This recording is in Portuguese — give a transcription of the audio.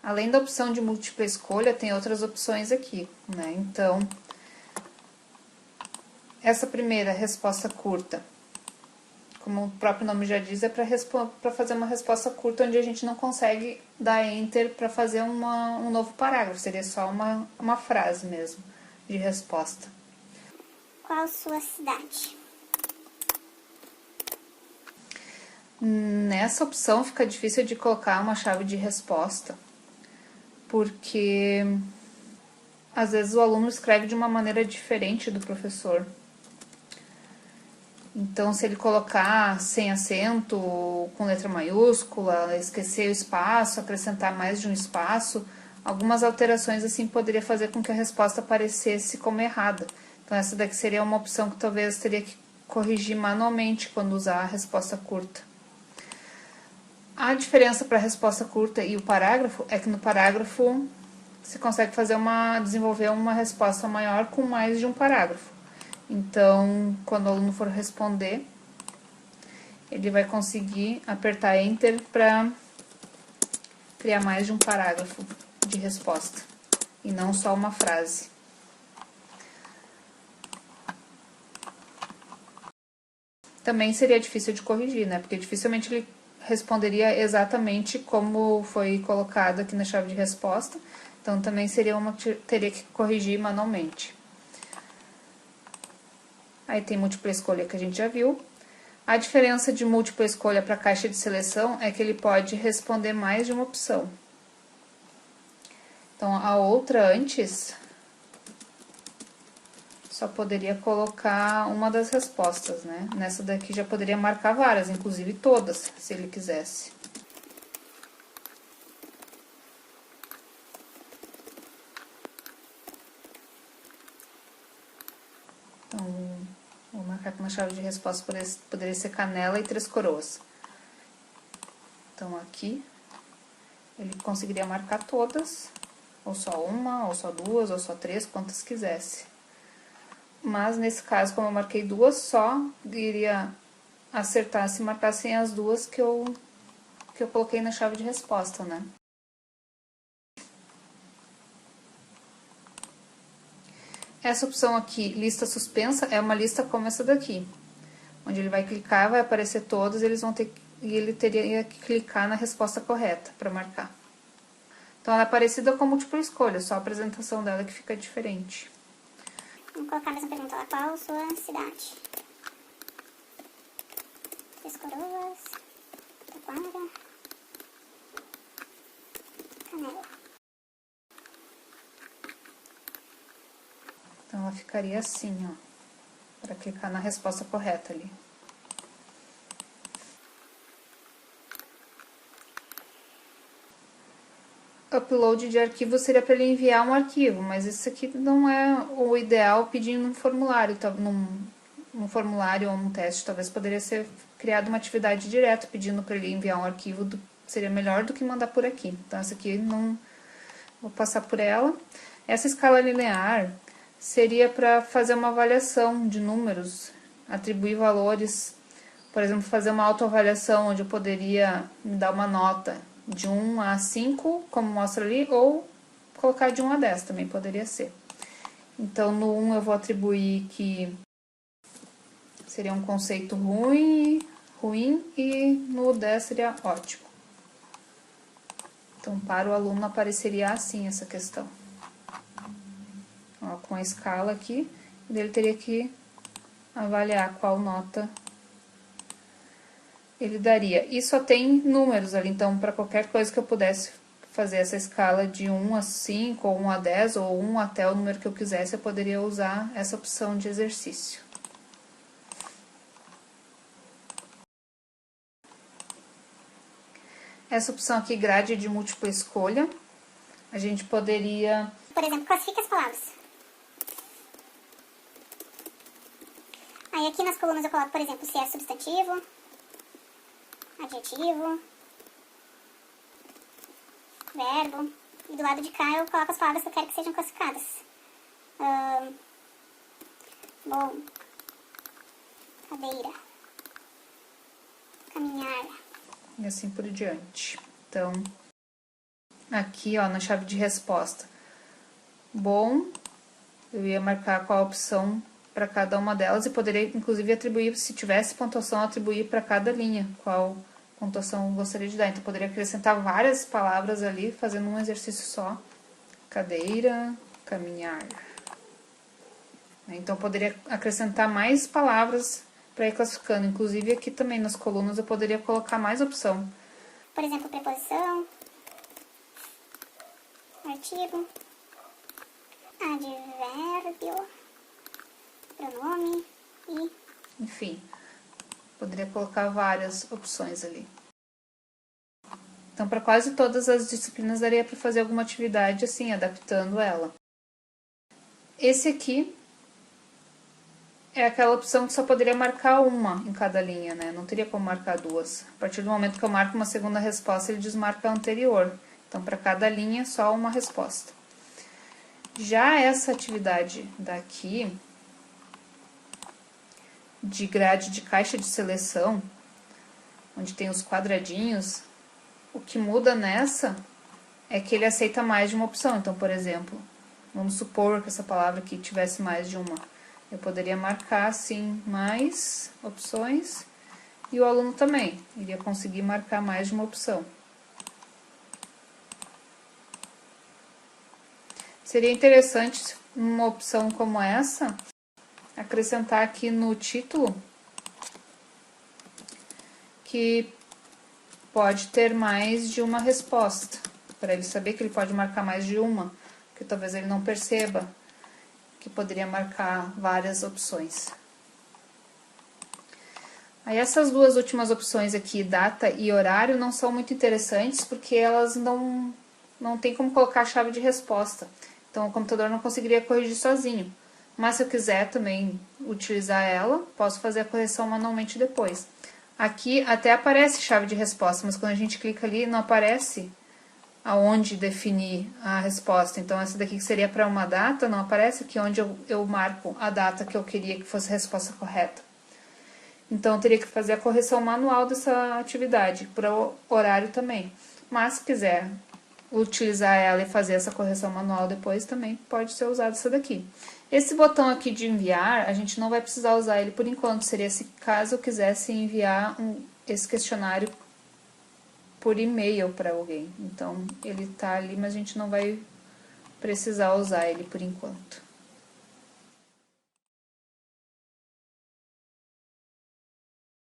Além da opção de múltipla escolha, tem outras opções aqui, né? Então, essa primeira resposta curta, como o próprio nome já diz, é para fazer uma resposta curta onde a gente não consegue dar enter para fazer um novo parágrafo, seria só uma frase mesmo de resposta. Qual sua cidade? Nessa opção fica difícil de colocar uma chave de resposta, porque às vezes o aluno escreve de uma maneira diferente do professor. Então, se ele colocar sem acento, com letra maiúscula, esquecer o espaço, acrescentar mais de um espaço, algumas alterações assim poderia fazer com que a resposta aparecesse como errada. Então, essa daqui seria uma opção que talvez teria que corrigir manualmente quando usar a resposta curta. A diferença para a resposta curta e o parágrafo é que no parágrafo você consegue desenvolver uma resposta maior com mais de um parágrafo. Então, quando o aluno for responder, ele vai conseguir apertar Enter para criar mais de um parágrafo de resposta, e não só uma frase. Também seria difícil de corrigir, né? Porque dificilmente ele responderia exatamente como foi colocado aqui na chave de resposta. Então, também teria que corrigir manualmente. Aí tem múltipla escolha que a gente já viu. A diferença de múltipla escolha para caixa de seleção é que ele pode responder mais de uma opção. Então, a outra antes só poderia colocar uma das respostas, né? Nessa daqui já poderia marcar várias, inclusive todas, se ele quisesse. Então, vou marcar que uma chave de resposta poderia ser Canela e Três Coroas. Então, aqui, ele conseguiria marcar todas, ou só uma, ou só duas, ou só três, quantas quisesse. Mas, nesse caso, como eu marquei duas, só iria acertar se marcassem as duas que eu coloquei na chave de resposta, né? Essa opção aqui, lista suspensa, é uma lista como essa daqui, onde ele vai clicar, vai aparecer todos, e ele teria que clicar na resposta correta para marcar. Então, ela é parecida com múltipla escolha, só a apresentação dela que fica diferente. Vamos colocar a mesma pergunta lá. Qual sua cidade? Três Coroas, Taquara, Canela. Então, ela ficaria assim, ó, para clicar na resposta correta ali. Upload de arquivo seria para ele enviar um arquivo, mas isso aqui não é o ideal pedindo um formulário, num formulário ou num teste. Talvez poderia ser criada uma atividade direta pedindo para ele enviar um arquivo, seria melhor do que mandar por aqui. Então, essa aqui não vou passar por ela. Essa escala linear seria para fazer uma avaliação de números, atribuir valores, por exemplo, fazer uma autoavaliação onde eu poderia me dar uma nota de 1 a 5, como mostra ali, ou colocar de 1 a 10 também poderia ser. Então, no 1 eu vou atribuir que seria um conceito ruim, e no 10 seria ótimo. Então, para o aluno apareceria assim essa questão. Ó, com a escala aqui, ele teria que avaliar qual nota ele daria. E só tem números ali, então, para qualquer coisa que eu pudesse fazer essa escala de 1 a 5, ou 1 a 10, ou 1 até o número que eu quisesse, eu poderia usar essa opção de exercício. Essa opção aqui, grade de múltipla escolha, a gente poderia... Por exemplo, classifique as palavras. Aí aqui nas colunas eu coloco, por exemplo, se é substantivo, adjetivo, verbo. E do lado de cá eu coloco as palavras que eu quero que sejam classificadas. Bom, cadeira, caminhar. E assim por diante. Então, aqui, ó, na chave de resposta. Bom, eu ia marcar qual a opção para cada uma delas e poderia, inclusive, atribuir, se tivesse pontuação, atribuir para cada linha qual pontuação eu gostaria de dar. Então, eu poderia acrescentar várias palavras ali, fazendo um exercício só. Cadeira, caminhar. Então, eu poderia acrescentar mais palavras para ir classificando. Inclusive, aqui também nas colunas eu poderia colocar mais opção. Por exemplo, preposição, artigo, advérbio, pronome e... Enfim, poderia colocar várias opções ali. Então, para quase todas as disciplinas daria para fazer alguma atividade assim, adaptando ela. Esse aqui é aquela opção que só poderia marcar uma em cada linha, né? Não teria como marcar duas. A partir do momento que eu marco uma segunda resposta, ele desmarca a anterior. Então, para cada linha, só uma resposta. Já essa atividade daqui, de grade de caixa de seleção, onde tem os quadradinhos, o que muda nessa é que ele aceita mais de uma opção. Então, por exemplo, vamos supor que essa palavra aqui tivesse mais de uma. Eu poderia marcar, assim, mais opções e o aluno também iria conseguir marcar mais de uma opção. Seria interessante, uma opção como essa, acrescentar aqui no título que pode ter mais de uma resposta, para ele saber que ele pode marcar mais de uma, que talvez ele não perceba que poderia marcar várias opções. Aí essas duas últimas opções aqui, data e horário, não são muito interessantes porque elas não tem como colocar a chave de resposta. Então o computador não conseguiria corrigir sozinho. Mas se eu quiser também utilizar ela, posso fazer a correção manualmente depois. Aqui até aparece chave de resposta, mas quando a gente clica ali não aparece aonde definir a resposta. Então, essa daqui que seria para uma data, não aparece aqui onde eu marco a data que eu queria que fosse a resposta correta. Então, eu teria que fazer a correção manual dessa atividade, para o horário também. Mas, se quiser utilizar ela e fazer essa correção manual depois, também pode ser usado essa daqui. Esse botão aqui de enviar, a gente não vai precisar usar ele por enquanto. Seria se caso eu quisesse enviar esse questionário por e-mail para alguém. Então, ele tá ali, mas a gente não vai precisar usar ele por enquanto.